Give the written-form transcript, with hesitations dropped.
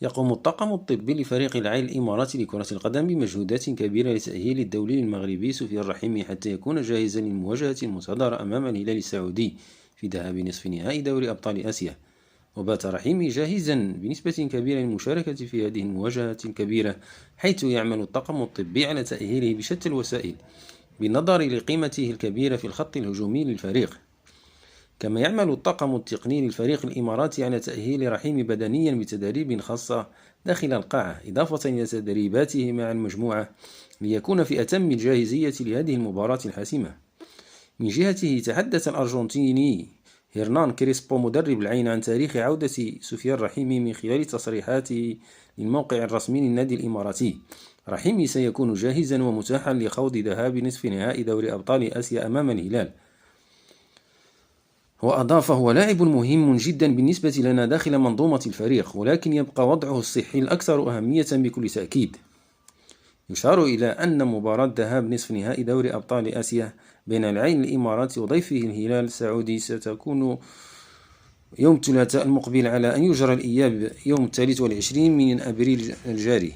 يقوم الطاقم الطبي لفريق العين الإماراتي لكرة القدم بمجهودات كبيرة لتأهيل الدولي المغربي سفيان الرحيمي حتى يكون جاهزا للمواجهة المنتظرة أمام الهلال السعودي في ذهاب نصف نهائي دوري أبطال آسيا. وبات رحيمي جاهزا بنسبة كبيرة للمشاركة في هذه المواجهة الكبيرة، حيث يعمل الطاقم الطبي على تأهيله بشتى الوسائل بالنظر لقيمته الكبيرة في الخط الهجومي للفريق. كما يعمل الطاقم التقني للفريق الإماراتي على تأهيل رحيمي بدنيا بتدريب خاصة داخل القاعة، إضافة إلى تدريباته مع المجموعة ليكون في أتم الجاهزية لهذه المباراة الحاسمة. من جهته تحدث الأرجنتيني هيرنان كريسبو مدرب العين عن تاريخ عودة سفيان الرحيمي من خلال تصريحاته للموقع الرسمي للنادي الإماراتي. رحيمي سيكون جاهزا ومتاحا لخوض ذهاب نصف نهائي دوري أبطال آسيا أمام الهلال. وأضاف: هو لاعب مهم جدا بالنسبة لنا داخل منظومة الفريق، ولكن يبقى وضعه الصحي الأكثر أهمية بكل تأكيد. يشار إلى أن مباراة ذهاب نصف نهائي دوري أبطال آسيا بين العين الإماراتي وضيفه الهلال السعودي ستكون يوم الثلاثاء المقبل، على أن يجرى الإياب يوم 23 من أبريل الجاري.